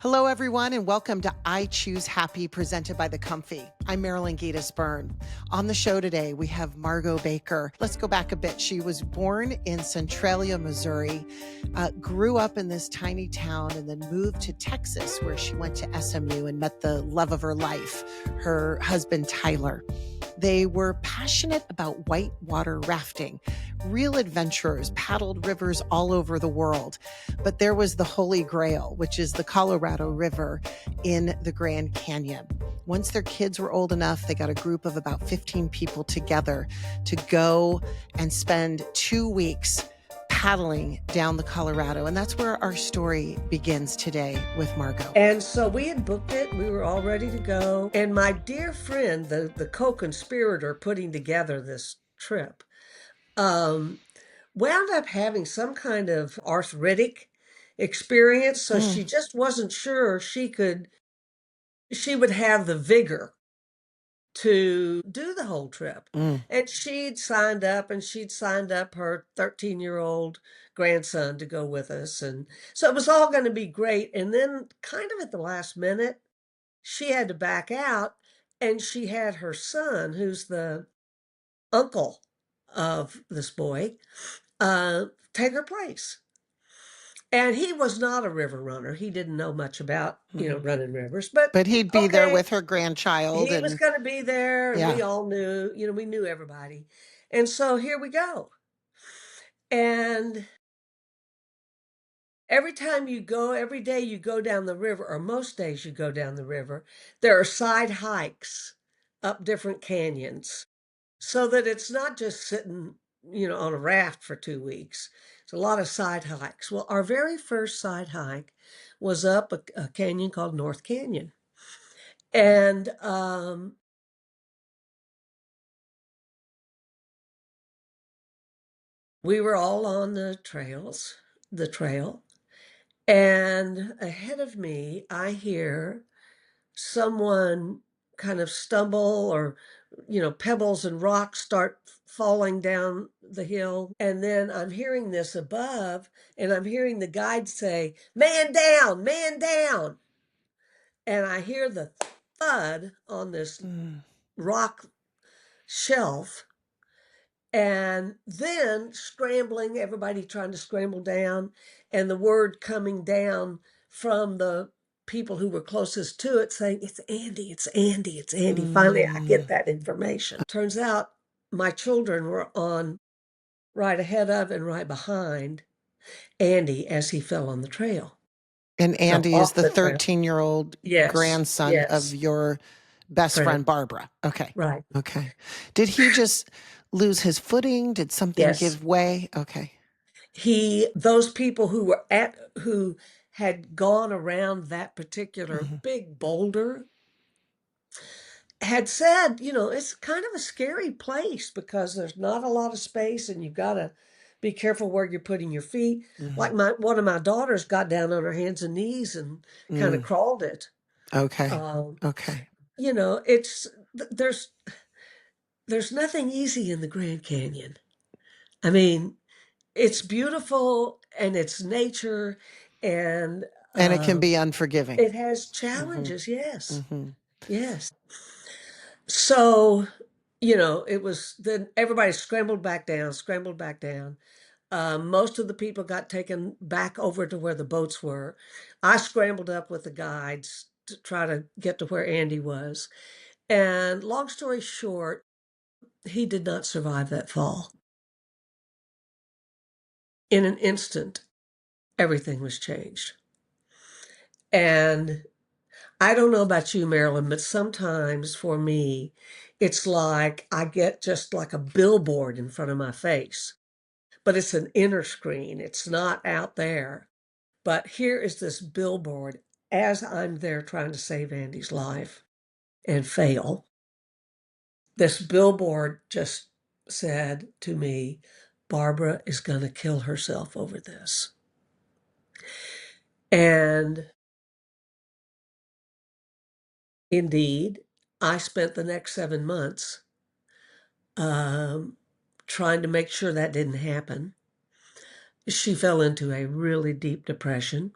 Hello, everyone, and welcome to I Choose Happy, presented by The Comfy. I'm Marilyn Byrne. On the show today, we have Margot Baker. Let's go back a bit. She was born in Centralia, Missouri, grew up in this tiny town, and then moved to Texas, where she went to SMU and met the love of her life, her husband, Tyler. They were passionate about whitewater rafting. Real adventurers paddled rivers all over the world. But there was the Holy Grail, which is the Colorado River in the Grand Canyon. Once their kids were old enough, they got a group of about 15 people together to go and spend 2 weeks paddling down the Colorado. And that's where our story begins today with Margot. And so we had booked it. We were all ready to go. And my dear friend, the co-conspirator putting together this trip, wound up having some kind of arthritic experience. So she just wasn't sure she would have the vigor to do the whole trip. And she'd signed up her 13-year-old grandson to go with us. And so it was all going to be great. And then kind of at the last minute, she had to back out, and she had her son, who's the uncle of this boy, take her place. And he was not a river runner. He didn't know much about, running rivers, but he'd be there with her grandchild. He was going to be there, and we all knew, we knew everybody. And so here we go. And every day you go down the river, or most days you go down the river, there are side hikes up different canyons, so that it's not just sitting, on a raft for 2 weeks. It's a lot of side hikes. Well, our very first side hike was up a canyon called North Canyon. And we were all on the trail, and ahead of me, I hear someone kind of stumble, or, pebbles and rocks start falling down the hill. And then I'm hearing this above, and I'm hearing the guide say, "Man down, man down." And I hear the thud on this rock shelf. And then scrambling, everybody trying to scramble down, and the word coming down from the people who were closest to it saying, "It's Andy, it's Andy, it's Andy." Finally, I get that information. Turns out my children were on right ahead of and right behind Andy as he fell on the trail. And Andy is the 13-year-old grandson of your best friend, Barbara. Okay. Right. Okay. Did he just lose his footing? Did something give way? Okay. Those people who had gone around that particular big boulder had said, it's kind of a scary place because there's not a lot of space, and you've got to be careful where you're putting your feet. Like one of my daughters got down on her hands and knees and kind of crawled it. Okay. Okay. There's nothing easy in the Grand Canyon. I mean, it's beautiful, and it's nature, and it can be unforgiving. It has challenges. Yes. Yes. So, it was then everybody scrambled back down. Most of the people got taken back over to where the boats were. I scrambled up with the guides to try to get to where Andy was. And long story short, he did not survive that fall. In an instant, everything was changed. And I don't know about you, Marilyn, but sometimes for me, it's like I get just like a billboard in front of my face. But it's an inner screen. It's not out there. But here is this billboard as I'm there trying to save Andy's life and fail. This billboard just said to me, "Barbara is going to kill herself over this." And indeed, I spent the next 7 months trying to make sure that didn't happen. She fell into a really deep depression.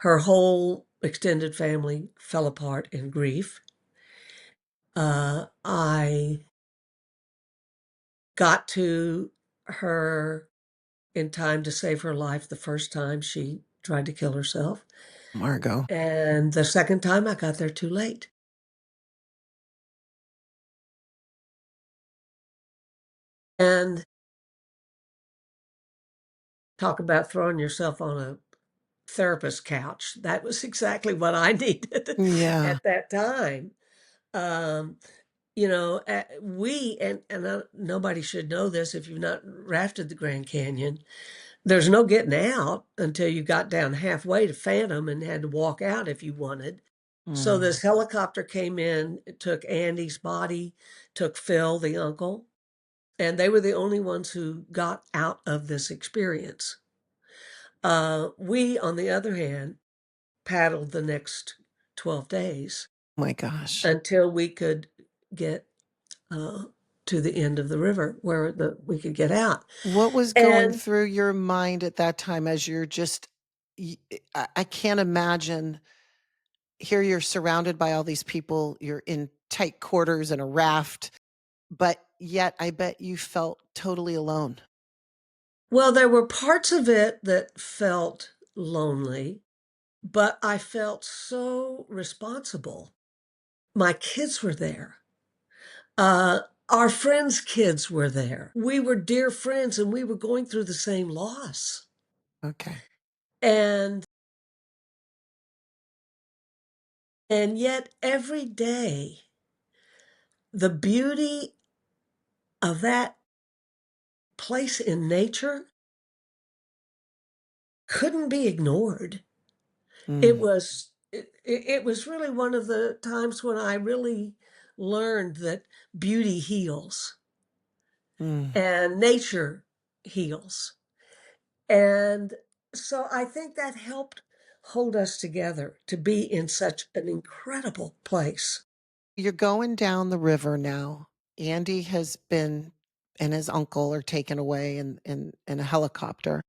Her whole extended family fell apart in grief. I got to her in time to save her life the first time she tried to kill herself. Margot. And the second time I got there too late. And talk about throwing yourself on a therapist couch. That was exactly what I needed Yeah. at that time. Um, we and nobody should know this if you've not rafted the Grand Canyon. There's no getting out until you got down halfway to Phantom and had to walk out if you wanted. So Mm. this helicopter came in, it took Andy's body, took Phil, the uncle, and they were the only ones who got out of this experience. We, on the other hand, paddled the next 12 days My gosh. until we could get uh, to the end of the river where we could get out. What was going And through your mind at that time as you're just, I can't imagine. Here you're surrounded by all these people, you're in tight quarters in a raft, but yet I bet you felt totally alone. well, there were parts of it that felt lonely, but I felt so responsible. My kids were there. Uh, our friends' kids were there. We were dear friends and we were going through the same loss. Okay. And and yet every day the beauty of that place in nature couldn't be ignored. Mm, It was really one of the times when I really learned that beauty heals mm. and nature heals. And so I think that helped hold us together to be in such an incredible place. You're going down the river now. Andy has been and his uncle are taken away in a helicopter.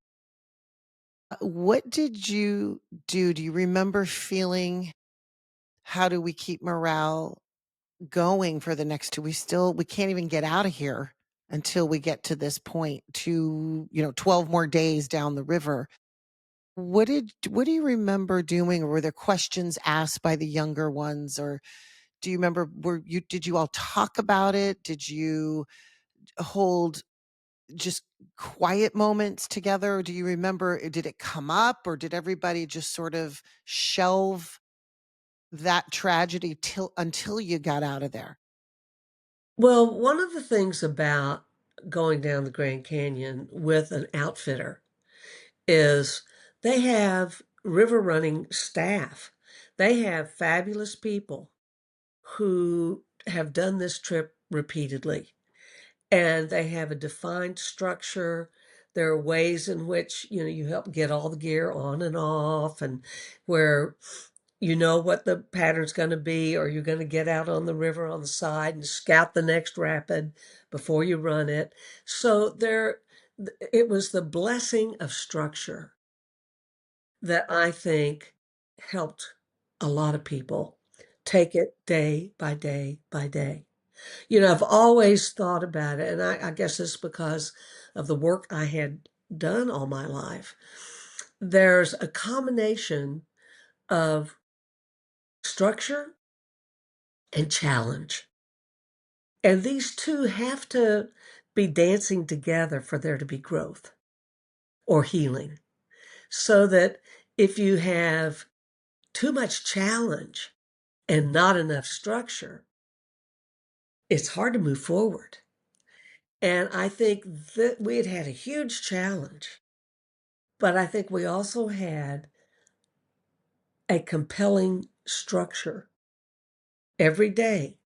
What did you do? Do you remember feeling, how do we keep morale going for the next two? We can't even get out of here until we get to this point, to 12 more days down the river. What do you remember doing? Or were there questions asked by the younger ones? Or do you remember, did you all talk about it? Did you hold just quiet moments together? Or do you remember, did it come up, or did everybody just sort of shelve that tragedy until you got out of there? Well, one of the things about going down the Grand Canyon with an outfitter is they have river running staff. They have fabulous people who have done this trip repeatedly, and they have a defined structure. There are ways in which, you help get all the gear on and off, and where you know what the pattern's going to be, or you're going to get out on the river on the side and scout the next rapid before you run it. So it was the blessing of structure that I think helped a lot of people take it day by day by day. I've always thought about it, and I guess it's because of the work I had done all my life. There's a combination of structure and challenge. And these two have to be dancing together for there to be growth or healing. So that if you have too much challenge and not enough structure, it's hard to move forward. And I think that we had a huge challenge, but I think we also had a compelling structure. Every day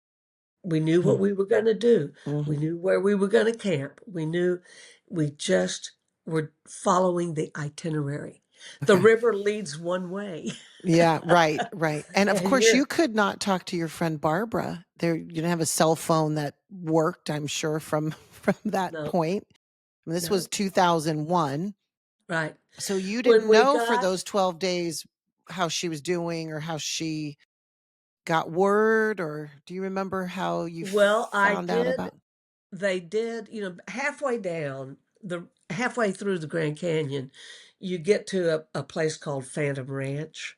we knew what we were going to do. We Mm-hmm. knew where we were going to camp. We just were following the itinerary. The Okay. river leads one way. Yeah, right, right. And of And course, you're you could not talk to your friend Barbara. You didn't have a cell phone that worked, I'm sure, from from that no, point. And this was no, 2001. right. So you When didn't we know for got, those 12 days how she was doing or how she got word, or do you remember how you Well, I found out did. about? They did, halfway through the Grand Canyon, you get to a place called Phantom Ranch.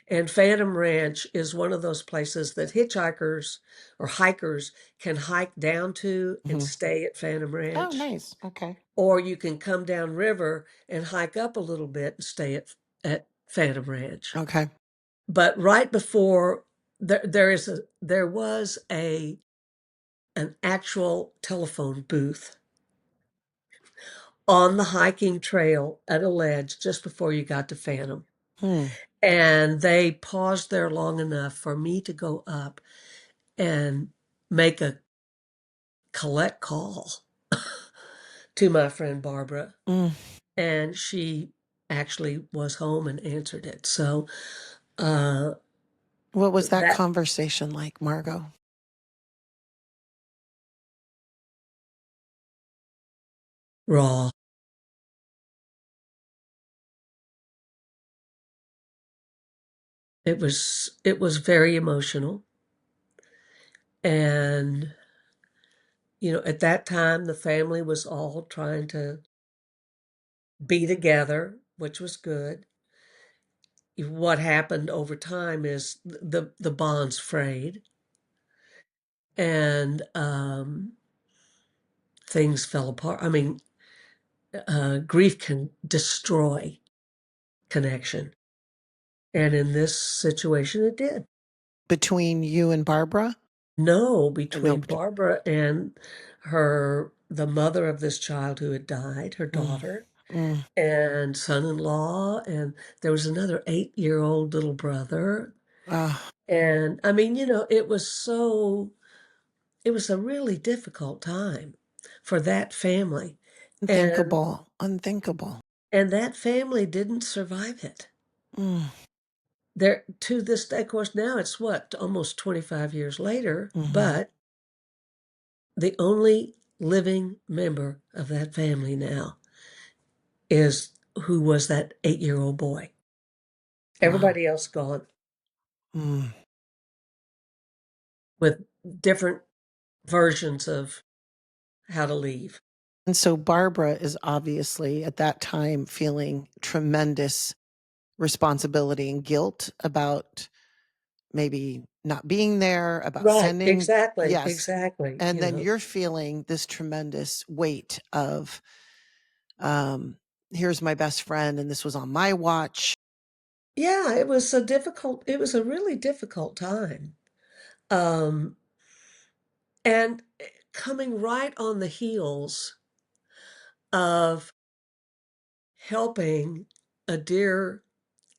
And Phantom Ranch is one of those places that hitchhikers or hikers can hike down to and Mhm. stay at Phantom Oh, Ranch. nice. Okay. Or you can come down river and hike up a little bit and stay at Phantom Ranch. Okay. But right before there was an actual telephone booth on the hiking trail at a ledge just before you got to Phantom. Hmm. And they paused there long enough for me to go up and make a collect call to my friend Barbara. Mm. And she actually was home and answered it. So uh, What was that that conversation like, Margot? raw, it was very emotional. And at that time, the family was all trying to be together, which was good. What happened over time is the bonds frayed and things fell apart. I mean, grief can destroy connection. And in this situation, it did. Between you and Barbara? No, No. between Barbara and the mother of this child who had died, her Mm. daughter, Mm. and son-in-law, and there was another 8-year-old little brother. Ah, And I mean, it was a really difficult time for that family. And unthinkable. Unthinkable. that family didn't survive it. Mm. There to this day, of course, now it's what, almost 25 years later, Hmm. but the only living member of that family now is who was that 8-year-old boy. Wow. Everybody else gone Mm. with different versions of how to leave. And so Barbara is obviously at that time feeling tremendous responsibility and guilt about maybe not being there, about Right, sending. exactly, Yes. exactly. And then you're feeling this tremendous weight of, um, here's my best friend, and this was on my watch. Yeah, it was a really difficult time. Um, and coming right on the heels of helping a dear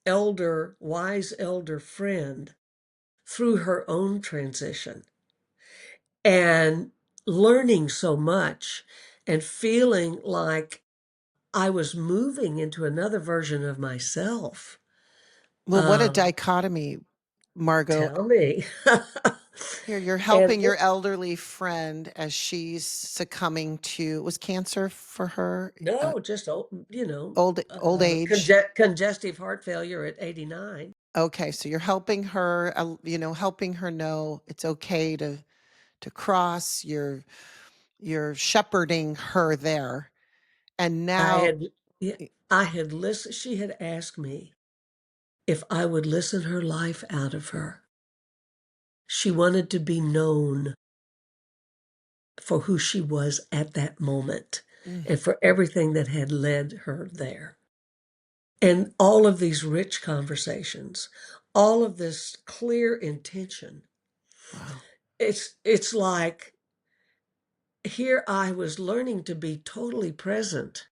wise elder friend through her own transition and learning so much and feeling like I was moving into another version of myself. Well, what a Um, dichotomy, Margot. Tell me. Here, you're And helping your elderly friend as she's succumbing to, was cancer for her? no, just, Old age. congestive heart failure at 89. Okay, so you're helping her, helping her know it's okay to cross. You're shepherding her there, and I now. had, yeah, I had listened. She had asked me if I would listen her life out of her. She wanted to be known for who she was at that moment Mm. and for everything that had led her there. And all of these rich conversations, all of this clear intention. Wow. It's like here I was learning to be totally present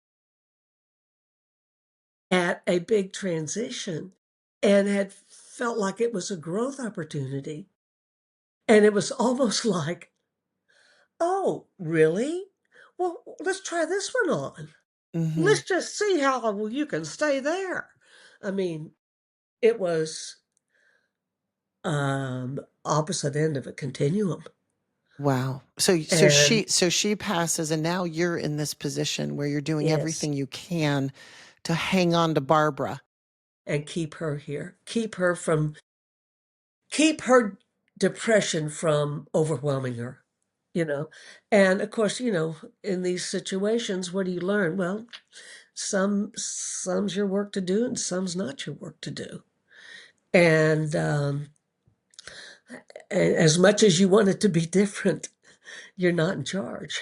at a big transition and had felt like it was a growth opportunity. And it was almost like, oh, really? Well, let's try this one on. Hmm. Let's just see how well you can stay there. I mean, it was opposite end of a continuum. Wow. And So she passes, and now you're in this position where you're doing yes, everything you can to hang on to Barbara. and keep her here, keep her depression from overwhelming her, you know. And of course, in these situations, what do you learn? Well, some's your work to do and some's not your work to do. And as much as you want it to be different, you're not in charge.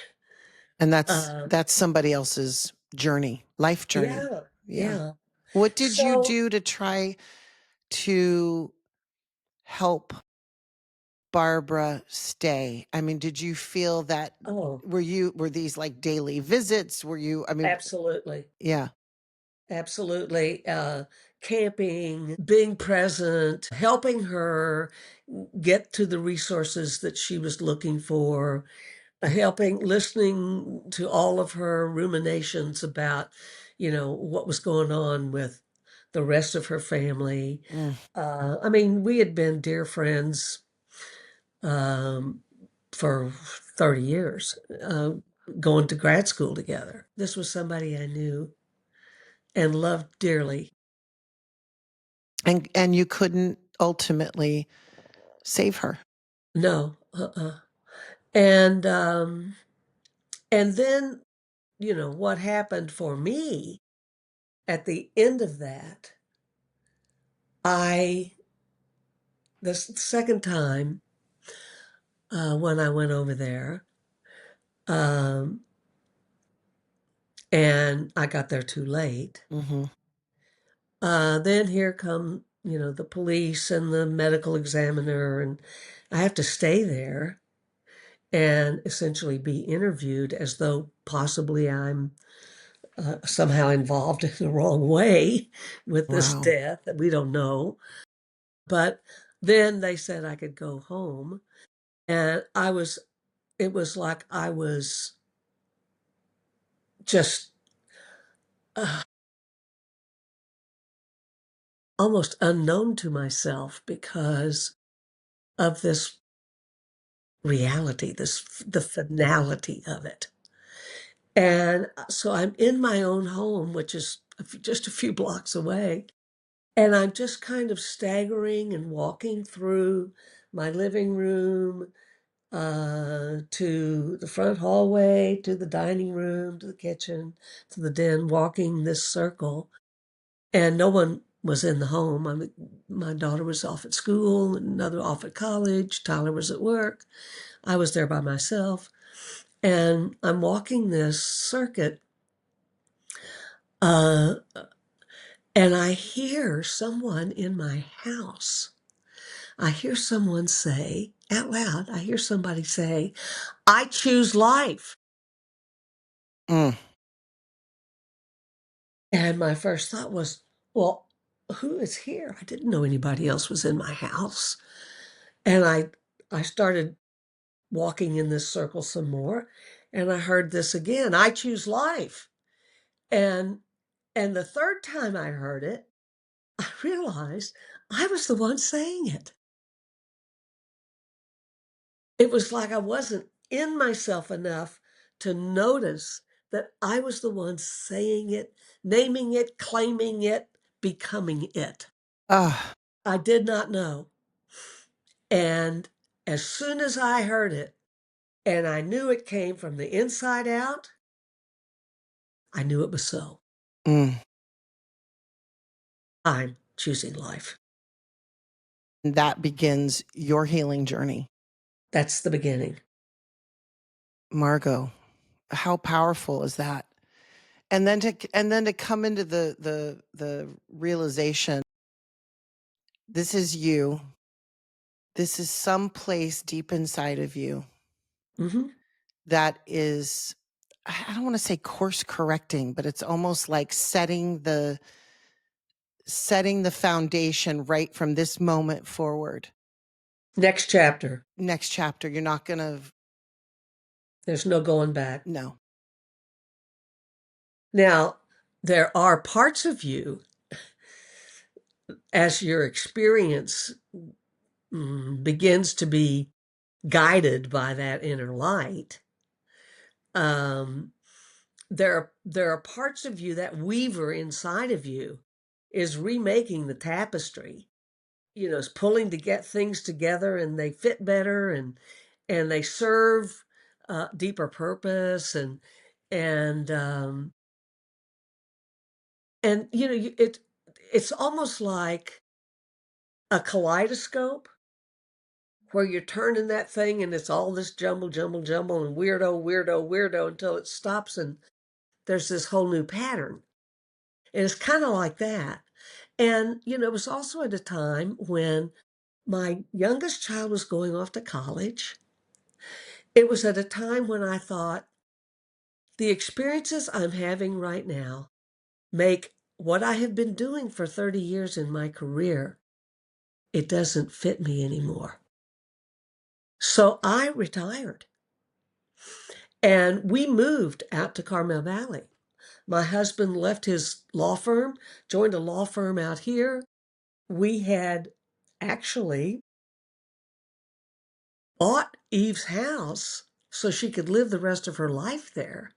And that's Um, that's somebody else's journey, life journey. yeah, Yeah. yeah. What did you So, do to try to help Barbara stay? I mean, did you feel that oh, were these like daily visits? Were you, I mean, absolutely. yeah. Absolutely. Camping, being present, helping her get to the resources that she was looking for, listening to all of her ruminations about, what was going on with the rest of her family. Mm, I mean, we had been dear friends um, for 30 years, going to grad school together. This was somebody I knew and loved dearly. and you couldn't ultimately save her. No, and then, what happened for me at the end of that, I the second time when I went over there, um, and I got there too late. Hmm. Then here come, the police and the medical examiner, and I have to stay there and essentially be interviewed as though possibly I'm somehow involved in the wrong way with this Wow. death that we don't know. But then they said I could go home. And it was like I was just uh, almost unknown to myself because of this reality, the finality of it. And so I'm in my own home, which is just a few blocks away. And I'm just kind of staggering and walking through my living room to the front hallway, to the dining room, to the kitchen, to the den, walking this circle. And no one was in the home. My daughter was off at school, another off at college. Tyler was at work. I was there by myself. And I'm walking this circuit, uh, and I hear someone in my house. I hear someone say out loud, I hear somebody say, I choose life. Mm. And my first thought was, well, who is here? I didn't know anybody else was in my house. And I started walking in this circle some more, and I heard this again, I choose life. And the third time I heard it, I realized I was the one saying it. It was like I wasn't in myself enough to notice that I was the one saying it, naming it, claiming it, becoming it. Ah, I did not know. And as soon as I heard it, and I knew it came from the inside out, I knew it was so. mm. I'm choosing life. That begins your healing journey. That's the beginning. Margot, how powerful is that? And then to come into the realization, this is you. This is some place deep inside of you Hmm. that is, I don't want to say course correcting, but it's almost like setting the foundation right from this moment forward. Next chapter. Next chapter, you're not going to, There's no going back. no. Now, there are parts of you as your experience begins to be guided by that inner light. Um, there are parts of you, that weaver inside of you is remaking the tapestry, is pulling to get things together and they fit better and they serve deeper purpose and it's almost like a kaleidoscope where you're turning that thing and it's all this jumble, jumble, jumble and weirdo, weirdo, weirdo until it stops and there's this whole new pattern. And it's kind of like that. And, it was also at a time when my youngest child was going off to college. It was at a time when I thought the experiences I'm having right now make what I have been doing for 30 years in my career, it doesn't fit me anymore. So I retired and we moved out to Carmel Valley. My husband left his law firm, joined a law firm out here. We had actually bought Eve's house so she could live the rest of her life there.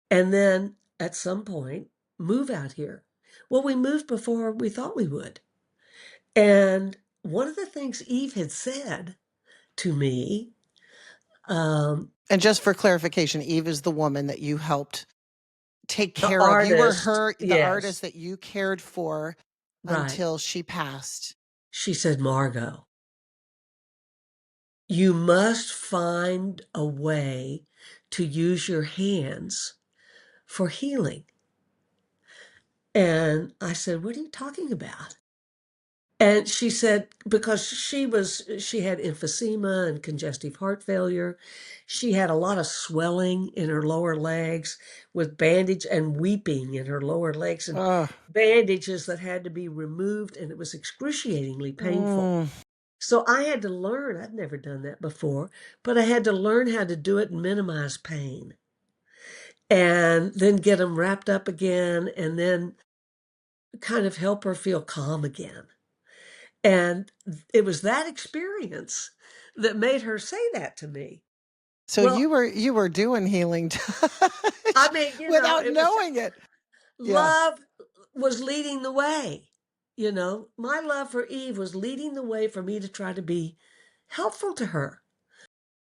And then at some point, move out here. Well, we moved before we thought we would. And one of the things Eve had said to me, And just for clarification, Eve is the woman that you helped take the care of. You were artist, the artist yes, that you cared for right. until she passed. She said, Margot, you must find a way to use your hands for healing. And I said, what are you talking about? And she said, because she had emphysema and congestive heart failure. She had a lot of swelling in her lower legs with bandage and weeping in her lower legs and Ugh. bandages that had to be removed. And it was excruciatingly painful. Mm. So I had to learn, I'd never done that before, but I had to learn how to do it and minimize pain and then get them wrapped up again and then kind of help her feel calm again. And it was that experience that made her say that to me. So Well, you were doing healing I touch mean, without it was knowing it. Yeah. love was leading the way. My love for Eve was leading the way for me to try to be helpful to her.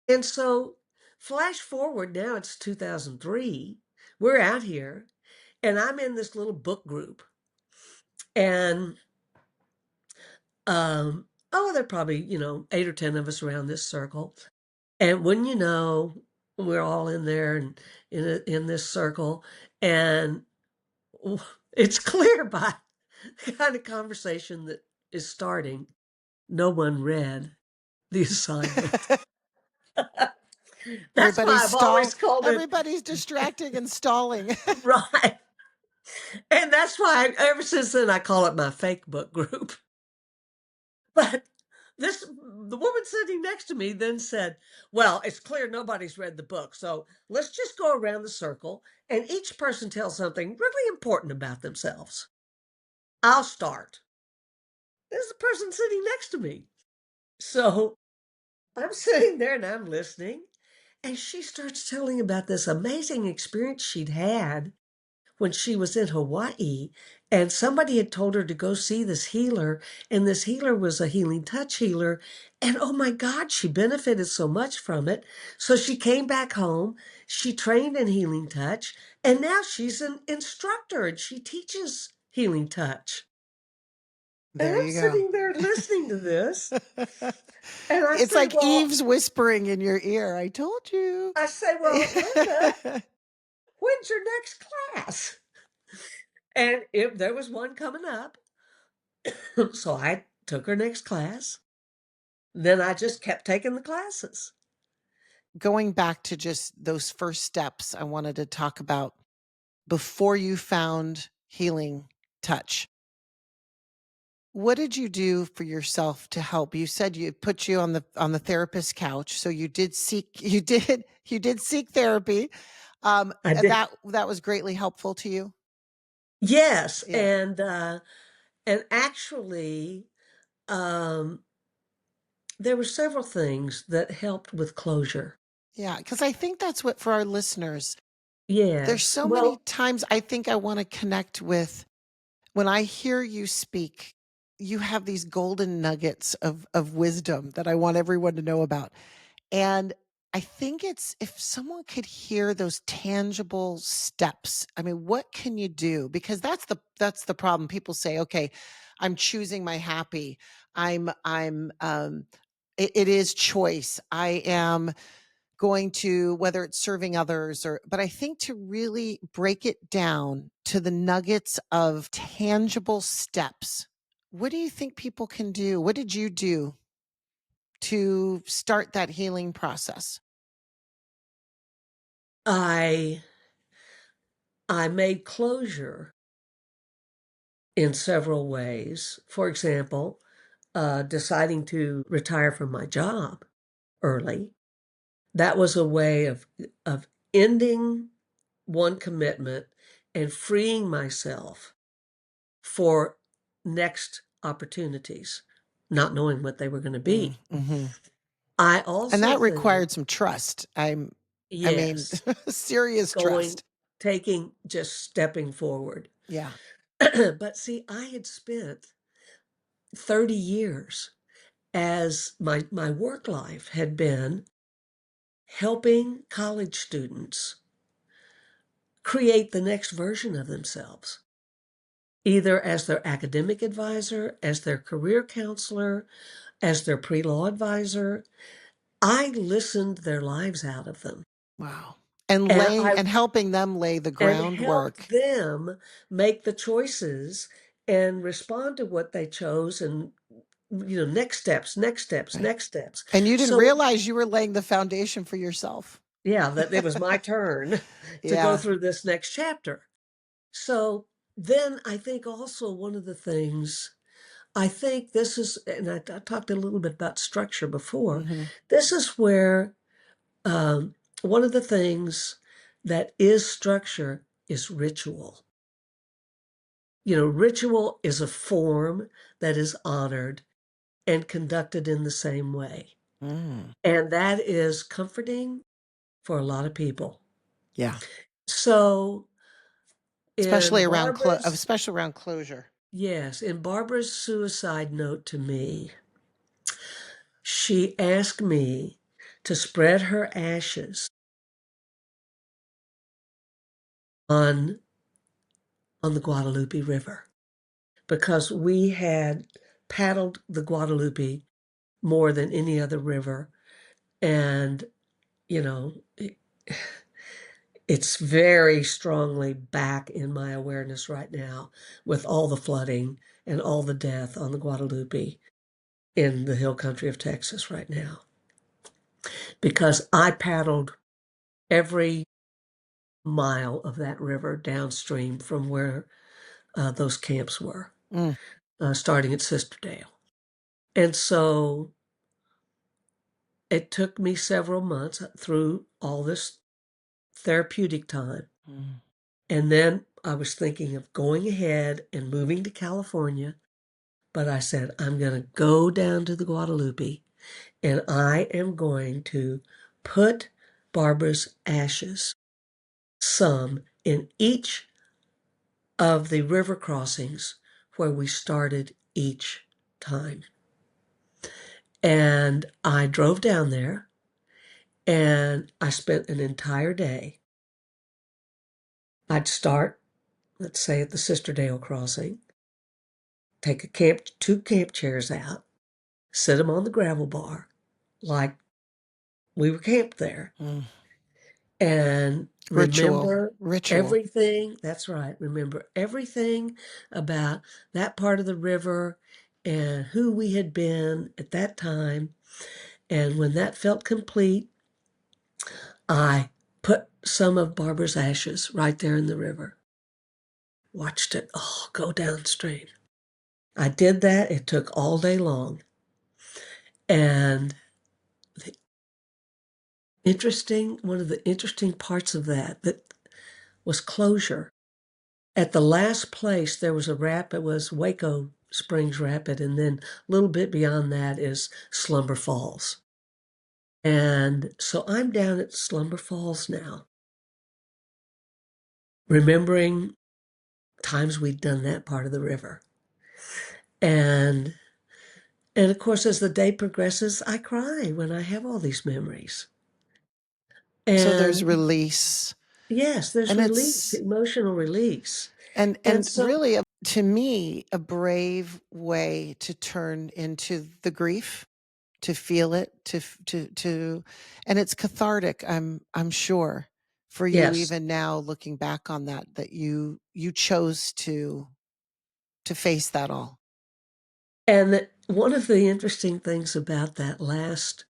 And so, flash forward now, it's 2003. We're out here, and I'm in this little book group. And, there are probably, 8 or 10 of us around this circle. And when we're all in there and in this circle, and it's clear by the kind of conversation that is starting, no one read the assignment. That's why I've always called it Everybody's distracting and stalling. right. And that's why ever since then I call it my fake book group. But the woman sitting next to me then said, well, it's clear nobody's read the book. So let's just go around the circle and each person tells something really important about themselves. I'll start. There's the person sitting next to me. So I'm sitting there and I'm listening. And she starts telling about this amazing experience she'd had when she was in Hawaii, and somebody had told her to go see this healer, and this healer was a healing touch healer. And oh my God, she benefited so much from it. So she came back home, she trained in healing touch, and now she's an instructor and she teaches healing touch. And There I'm you go. sitting there listening to this, and It's like Eve's whispering in your ear. I told you. I say, well, Linda, when's your next class? And if there was one coming up, so I took her next class. Then I just kept taking the classes. Going back to just those first steps, I wanted to talk about before you found healing touch. What did you do for yourself to help? You said you put you on the therapist couch, so you did seek therapy. I And did. that was greatly helpful to you. Yes, Yeah. and actually, um, there were several things that helped with closure. Yeah, because I think that's what for our listeners. There's Yes. so many Well, times I think I want to connect with When I hear you speak, you have these golden nuggets of wisdom that I want everyone to know about. And I think it's if someone could hear those tangible steps. I mean, what can you do? Because that's the problem. People say, "Okay, I'm choosing my happy. I'm it is choice. I am going to whether it's serving others or but I think to really break it down to the nuggets of tangible steps. What do you think people can do? What did you do to start that healing process? I I made closure in several ways. For example, deciding to retire from my job early. That was a way of ending one commitment and freeing myself for next opportunities, not knowing what they were going to be. Mm-hmm. I And also that think, required some trust. I mean, yes, serious going, trust. taking, just stepping forward. Yeah. But see, I had spent 30 years as my work life had been helping college students create the next version of themselves, either as their academic advisor, as their career counselor, as their pre-law advisor. I listened their lives out of them. Wow. And And laying I and helping them lay the and helped groundwork. them make the choices and respond to what they chose and next steps, next steps, Right. next steps. And you didn't So realize you were laying the foundation for yourself. yeah, that it was my turn to go Yeah. through this next chapter. So then I think also one of the things, I think this is, and I talked a little bit about structure before, Hmm. this is where one of the things that is structure is ritual. Ritual is a form that is honored and conducted in the same way. Mm. And that is comforting for a lot of people. Yeah. So in Barbara's, Especially around closure. yes, in Barbara's suicide note to me, she asked me to spread her ashes on on the Guadalupe River because we had paddled the Guadalupe more than any other river. And, you know, it- it's very strongly back in my awareness right now with all the flooding and all the death on the Guadalupe in the hill country of Texas right now. Because I paddled every mile of that river downstream from where those camps were, Mm. starting at Sisterdale. And so it took me several months through all this therapeutic time. Mm. And then I was thinking of going ahead and moving to California, but I said, I'm going to go down to the Guadalupe and I am going to put Barbara's ashes, some in each of the river crossings where we started each time. And I drove down there and I spent an entire day. I'd start, let's say, at the Sisterdale crossing, take two camp chairs out, sit them on the gravel bar like we were camped there, Mm. and Ritual. remember Ritual. everything. That's right. Remember everything about that part of the river and who we had been at that time. And when that felt complete, I put some of Barbara's ashes right there in the river. Watched it all go downstream. I did that. It took all day long. And one of the interesting parts of that was closure. At the last place, there was a rapid, it was Waco Springs Rapid, and then a little bit beyond that is Slumber Falls. And so I'm down at Slumber Falls now, remembering times we'd done that part of the river. And of course, as the day progresses, I cry when I have all these memories. So there's And release. yes, there's And release, it's emotional release. And and so, really to me a brave way to turn into the grief, to feel it, to and it's cathartic, I'm sure, for you yes. even now looking back on that you chose to face that all. And one of the interesting things about that last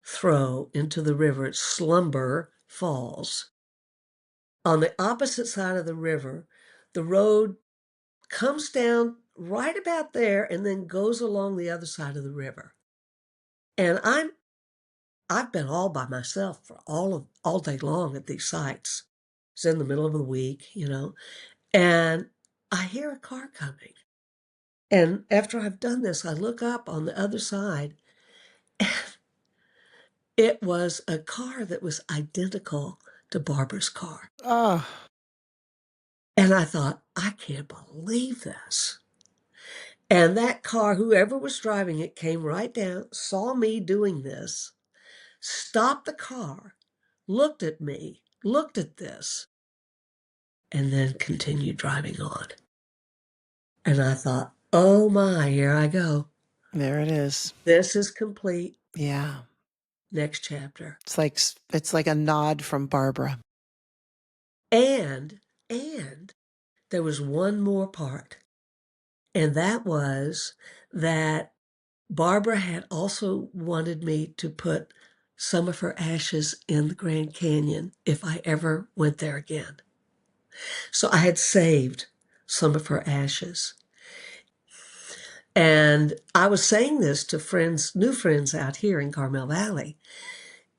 throw into the river at Slumber Falls, on the opposite side of the river, the road comes down right about there and then goes along the other side of the river. And I've been all by myself for all day long at these sites. It's in the middle of the week, and I hear a car coming. And after I've done this, I look up on the other side. It was a car that was identical to Barbara's car. Oh, And I thought, I can't believe this. And that car, whoever was driving it, came right down, saw me doing this, stopped the car, looked at me, looked at this, and then continued driving on. And I thought, oh my, here I go. there it is. This is complete. Yeah. Next chapter. It's like a nod from Barbara. And there was one more part. And that was that Barbara had also wanted me to put some of her ashes in the Grand Canyon if I ever went there again. So I had saved some of her ashes. And I was saying this to friends, new friends out here in Carmel Valley.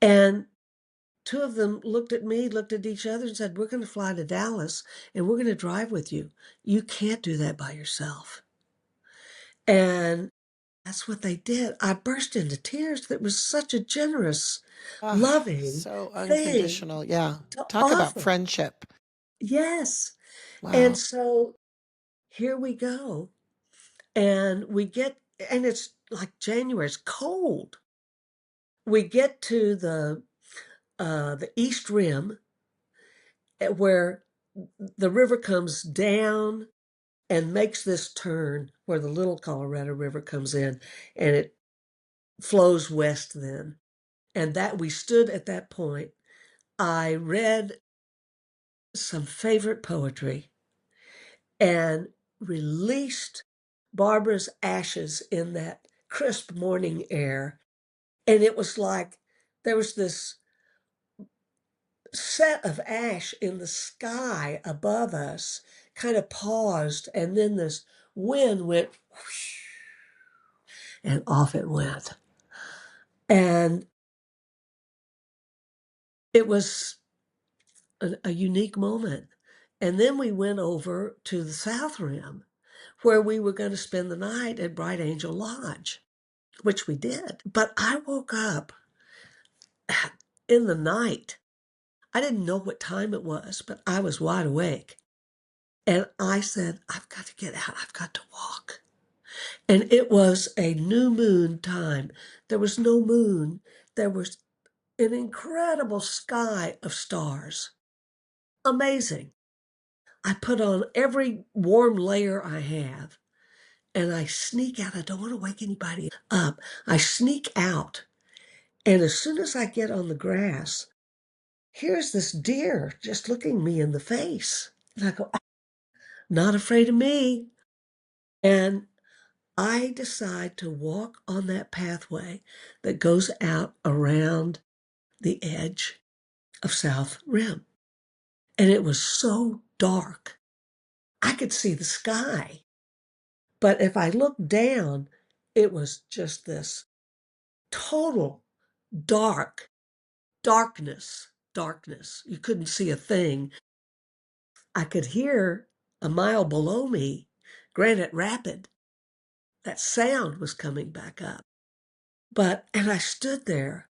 And two of them looked at me, looked at each other, and said, we're going to fly to Dallas and we're going to drive with you. You can't do that by yourself. And that's what they did. I burst into tears. That was such a generous, Ah, loving so thing unconditional. Yeah. to Talk about offer. friendship. Yes. And Wow. so here we go. And and it's like January, it's cold. We get to the East Rim where the river comes down and makes this turn where the Little Colorado River comes in and it flows west then. And that we stood at that point. I read some favorite poetry and released Barbara's ashes in that crisp morning air. And it was like there was this set of ash in the sky above us, kind of paused, and then this wind went whoosh, and off it went. And it was a unique moment. And then we went over to the South Rim where we were going to spend the night at Bright Angel Lodge, which we did. But I woke up in the night. I didn't know what time it was, but I was wide awake. And I said, I've got to get out. I've got to walk. And it was a new moon time. There was no moon. There was an incredible sky of stars. Amazing. I put on every warm layer I have and I sneak out. I don't want to wake anybody up. I sneak out. And as soon as I get on the grass, here's this deer just looking me in the face. And I go, not afraid of me. And I decide to walk on that pathway that goes out around the edge of South Rim. And it was so dark. I could see the sky. But if I looked down, it was just this total darkness. You couldn't see a thing. I could hear a mile below me, Granite Rapid. That sound was coming back up. And I stood there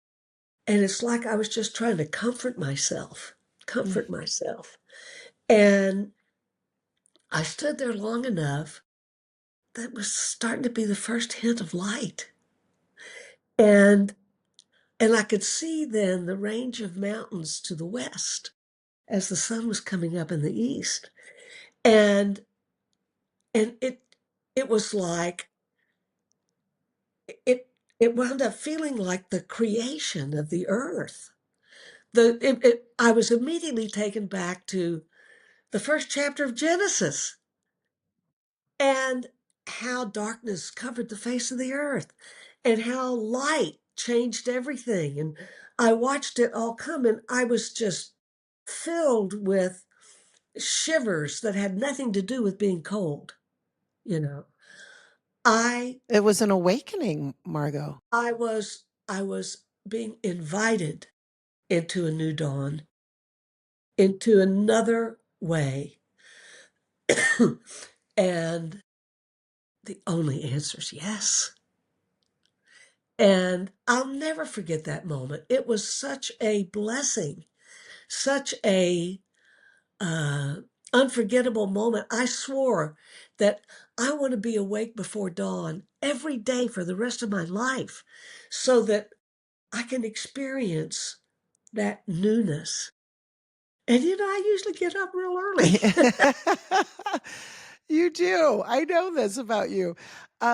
and it's like I was just trying to comfort myself. Mm. And I stood there long enough that was starting to be the first hint of light. And and I could see then the range of mountains to the west as the sun was coming up in the east. And it was like it it wound up feeling like the creation of the earth. I was immediately taken back to the first chapter of Genesis and how darkness covered the face of the earth and how light changed everything. And I watched it all come, and I was just filled with shivers that had nothing to do with being cold, you know. I It was an awakening, Margot. I was being invited into a new dawn, into another way. And the only answer is yes. And I'll never forget that moment. It was such a blessing, such a uh, unforgettable moment. I swore that I want to be awake before dawn every day for the rest of my life so that I can experience that newness. And I usually get up real early. You do. I know this about you.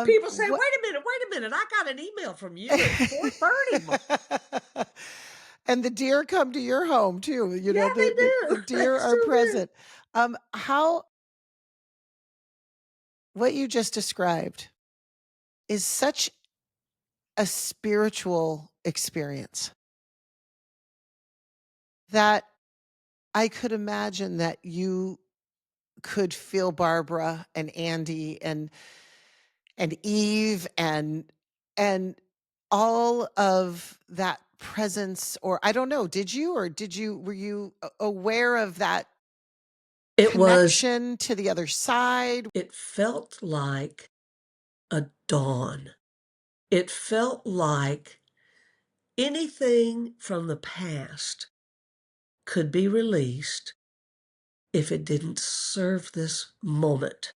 People say, What wait a minute, I got an email from you at 4:30. and the deer come to your home too. Yeah, they The do. They deer are sure do. present. How what you just described is such a spiritual experience that I could imagine that you could feel Barbara and Andy and Eve and all of that presence, or I don't know, did you, or were you aware of that It was, connection to the other side? it felt like a dawn. It felt like anything from the past could be released if it didn't serve this moment.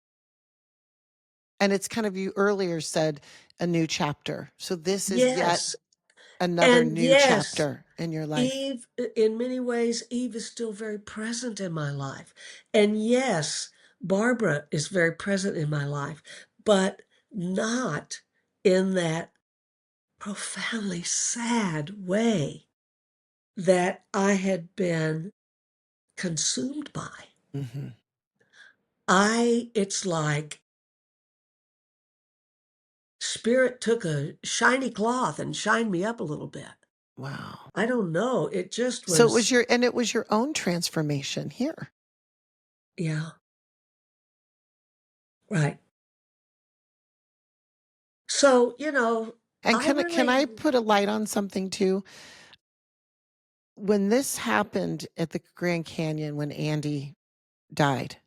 And it's kind of, you earlier said a new chapter. So this is yet Yes. another And new yes, chapter in your life. Eve, in many ways, Eve is still very present in my life. And yes, Barbara is very present in my life, but not in that profoundly sad way that I had been consumed by. Mhm. It's like spirit took a shiny cloth and shined me up a little bit. Wow. I don't know. It just So it was was, your own transformation here. yeah, right. So, And I can really, I put a light on something too? When this happened at the Grand Canyon, when Andy died,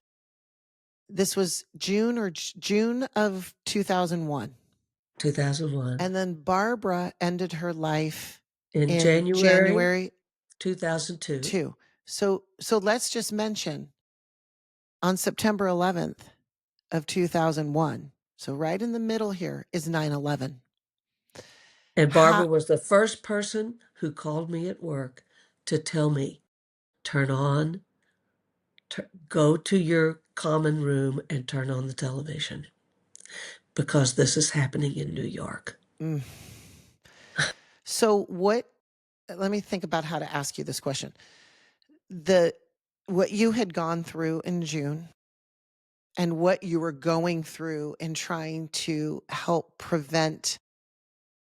this was June of 2001. 2001, And then Barbara ended her life in in January January 2002, 2. So let's just mention on September 11th of 2001. So right in the middle here is 9/11. and How Barbara was the first person who called me at work to tell me, turn on, go to your common room and turn on the television because this is happening in New York. mm. So what let me think about how to ask you this question. The What you had gone through in June and what you were going through in trying to help prevent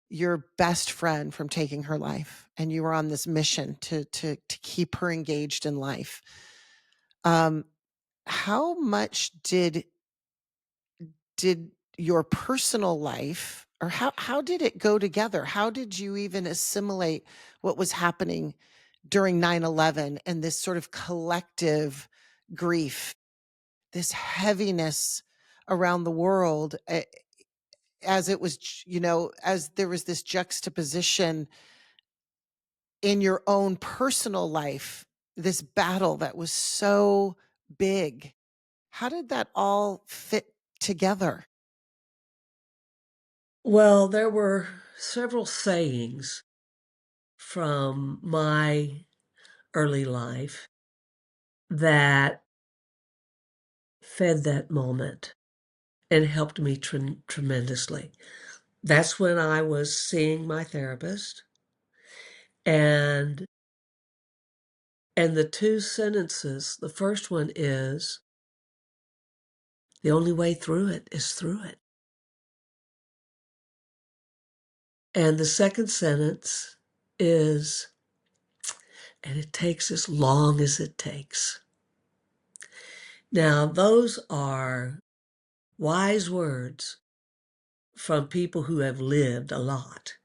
your best friend from taking her life, and you were on this mission to keep her engaged in life. Um, how much did your personal life, or how did it go together? How did you even assimilate what was happening during 9/11 and this sort of collective grief, this heaviness around the world, as it was, as there was this juxtaposition in your own personal life, this battle that was so big? How did that all fit together? Well, there were several sayings from my early life that fed that moment and helped me tremendously. That's when I was seeing my therapist, and the two sentences, the first one is, "The only way through it is through it." And the second sentence is, "And it takes as long as it takes." Now, those are wise words from people who have lived a lot.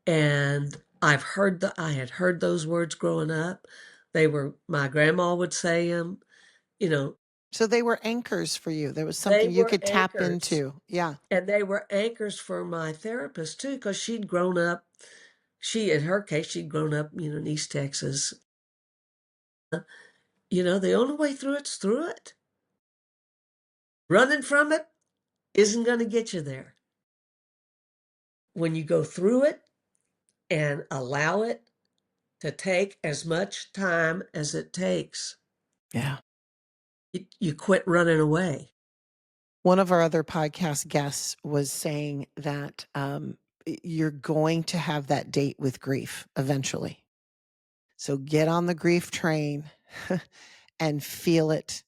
And I had heard those words growing up. My grandma would say them, you know, So they were anchors for you. There was they something you were could tap anchors. into. Yeah. And they were anchors for my therapist too, because she'd grown up, in her case, she'd grown up, in East Texas. The only way through it's through it. Running from it isn't going to get you there. When you go through it and allow it to take as much time as it takes, Yeah. you quit running away. One of our other podcast guests was saying that you're going to have that date with grief eventually. So get on the grief train and feel it.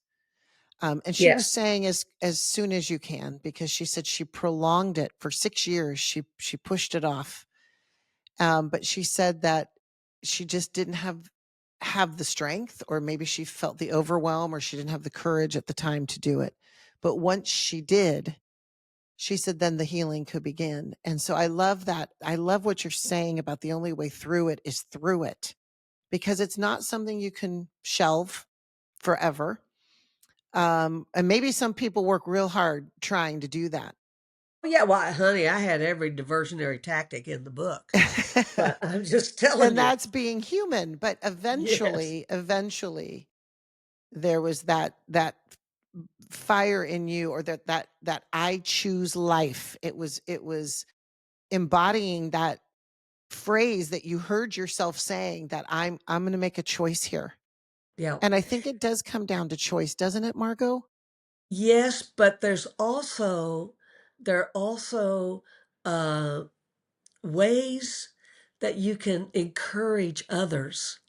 And she was Yes. saying as soon as you can, because she said she prolonged it for 6 years. She pushed it off, but she said that she just didn't have the strength, or maybe she felt the overwhelm, or she didn't have the courage at the time to do it. But once she did, she said then the healing could begin. And so I love that. I love what you're saying about the only way through it is through it, because it's not something you can shelve forever. And maybe some people work real hard trying to do that. Yeah, well, honey, I had every diversionary tactic in the book, but I'm just telling And you. that's being human. But Yes. eventually there was that fire in you, or that I choose life. It was embodying that phrase that you heard yourself saying, that I'm going to make a choice here. Yeah. And I think it does come down to choice, doesn't it, Margot? Yes, but there are also uh, ways that you can encourage others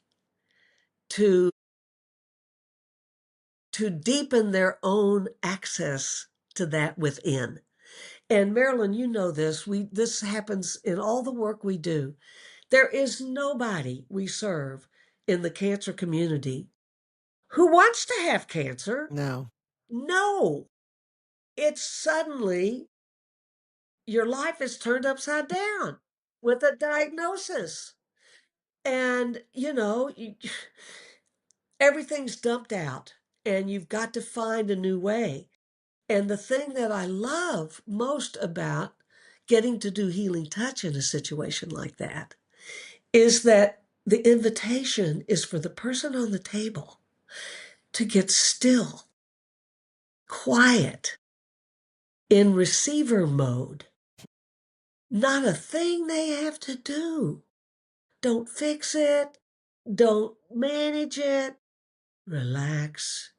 to deepen their own access to that within. And Marilyn, you know this. This happens in all the work we do. There is nobody we serve in the cancer community who wants to have cancer. No. No, it's suddenly your life is turned upside down with a diagnosis. And, everything's dumped out, and you've got to find a new way. And the thing that I love most about getting to do healing touch in a situation like that is that the invitation is for the person on the table to get still, quiet, in receiver mode. Not a thing they have to do. Don't fix it. Don't manage it. Relax.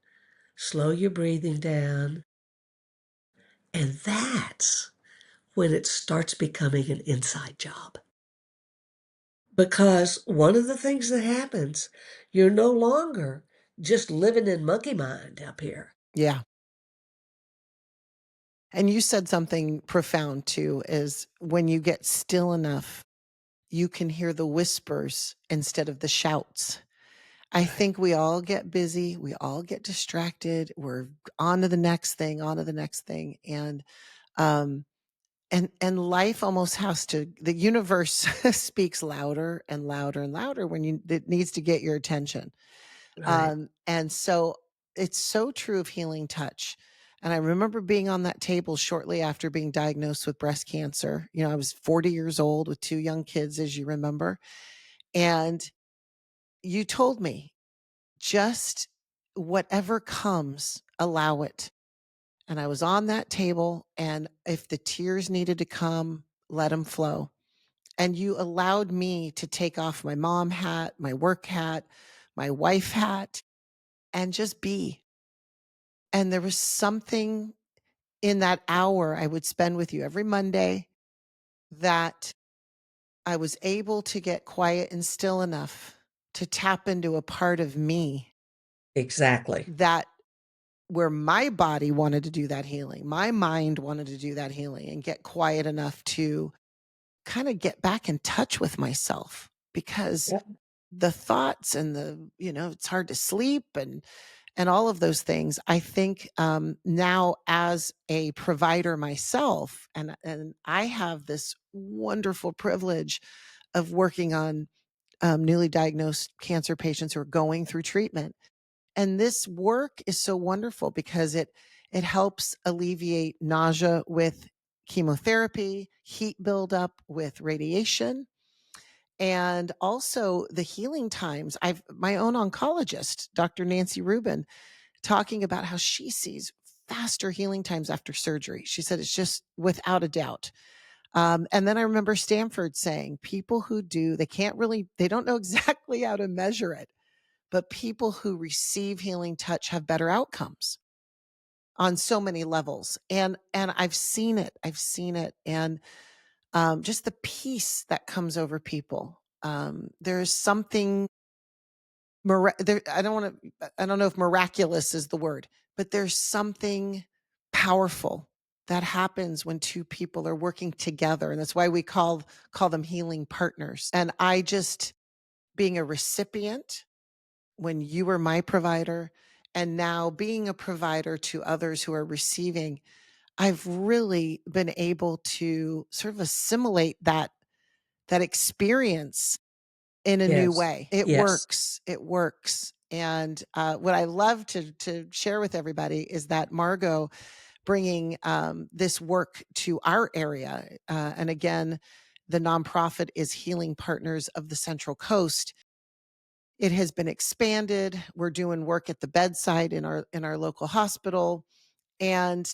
Slow your breathing down. And that's when it starts becoming an inside job. Because one of the things that happens, you're no longer just living in monkey mind up here. Yeah. And you said something profound too, is when you get still enough, you can hear the whispers instead of the shouts. I Right. think we all get busy, we all get distracted, we're on to the next thing, on to the next thing. Um and life almost has to, the universe speaks louder and louder and louder when it needs to get your attention. Right. And so it's so true of healing touch. And I remember being on that table shortly after being diagnosed with breast cancer. I was 40 years old with two young kids, as you remember. And you told me, just whatever comes, allow it. And I was on that table, and if the tears needed to come, let them flow. And you allowed me to take off my mom hat, my work hat, my wife hat, and just be. And there was something in that hour I would spend with you every Monday that I was able to get quiet and still enough to tap into a part of me Exactly. that where my body wanted to do that healing, my mind wanted to do that healing and get quiet enough to kind of get back in touch with myself because Yep. the thoughts and it's hard to sleep and all of those things. I think now as a provider myself, and I have this wonderful privilege of working on newly diagnosed cancer patients who are going through treatment. And this work is so wonderful because it helps alleviate nausea with chemotherapy, heat buildup with radiation, and also the healing times. I've my own oncologist, Dr. Nancy Rubin, talking about how she sees faster healing times after surgery. She said it's just without a doubt. And then I remember Stanford saying people who do, they don't know exactly how to measure it, but people who receive healing touch have better outcomes on so many levels. And I've seen it. I've seen it. And just the peace that comes over people. There's something there. I don't know if miraculous is the word, but there's something powerful that happens when two people are working together. And that's why we call them healing partners. And I just, being a recipient when you were my provider and now being a provider to others who are receiving, I've really been able to sort of assimilate that experience in a new Yes. way. It Yes. works. It works. And what I love to share with everybody is that Margot bringing this work to our area, and again, the nonprofit is Healing Partners of the Central Coast. It has been expanded. We're doing work at the bedside in our local hospital, and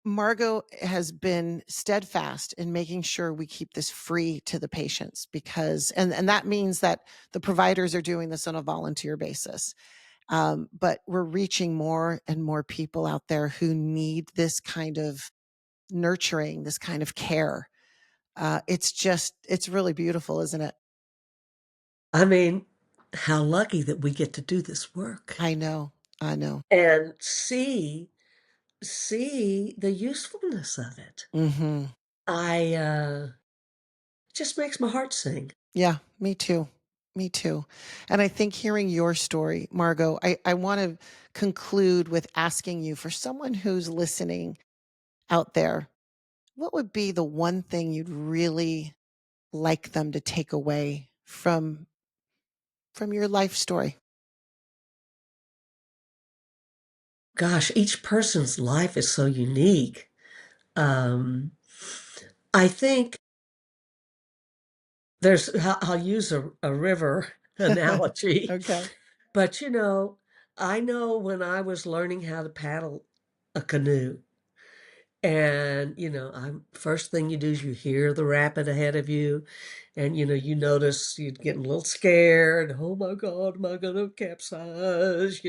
Margot has been steadfast in making sure we keep this free to the patients because and that means that the providers are doing this on a volunteer basis. But we're reaching more and more people out there who need this kind of nurturing, this kind of care. It's really beautiful, isn't it? I mean, how lucky that we get to do this work I know. I know. and see the usefulness of it. Hmm. I it just makes my heart sing. Yeah, me too. Me too. And I think hearing your story, Margot, I want to conclude with asking you for someone who's listening out there, what would be the one thing you'd really like them to take away from your life story? Gosh, each person's life is so unique. Um, I think I'll use a river analogy, Okay. but I know when I was learning how to paddle a canoe, and I'm first thing you do is you hear the rapid ahead of you, and you notice you're getting a little scared. Oh my God, am I gonna capsize?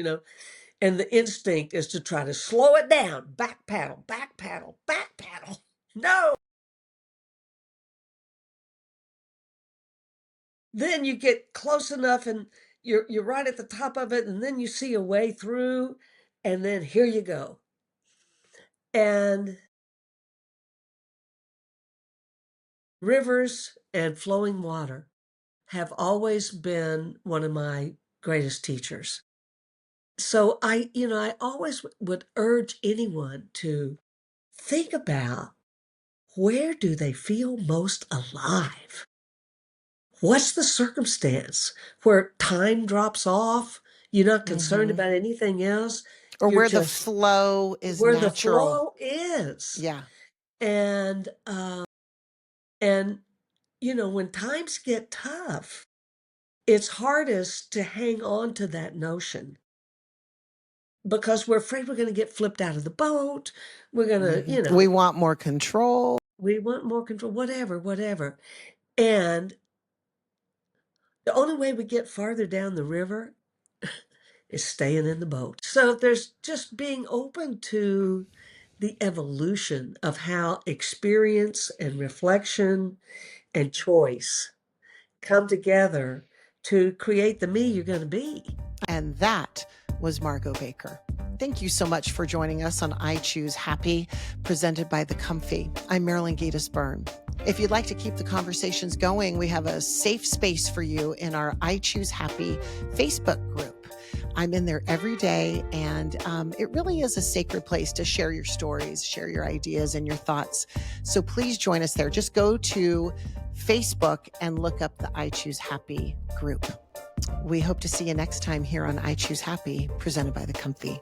And the instinct is to try to slow it down, back paddle, back paddle, back paddle. No. Then you get close enough and you're right at the top of it, and then you see a way through, and then here you go. And rivers and flowing water have always been one of my greatest teachers. So I always would urge anyone to think about, where do they feel most alive? What's the circumstance where time drops off? You're not concerned Hmm. about anything else. Or You're where the just flow is where the natural. flow is. Yeah. And and when times get tough, it's hardest to hang on to that notion. because we're afraid we're going to get flipped out of the boat. We're going to, We want more control. we want more control, whatever. And the only way we get farther down the river is staying in the boat. So there's just being open to the evolution of how experience and reflection and choice come together to create the me you're going to be. And that was Margot Baker. Thank you so much for joining us on I Choose Happy, presented by The Comfy. I'm Marilyn Gatis-Byrne. If you'd like to keep the conversations going, we have a safe space for you in our I Choose Happy Facebook group. I'm in there every day, and it really is a sacred place to share your stories, share your ideas and your thoughts. So please join us there. Just go to Facebook and look up the I Choose Happy group. We hope to see you next time here on I Choose Happy, presented by The Comfy.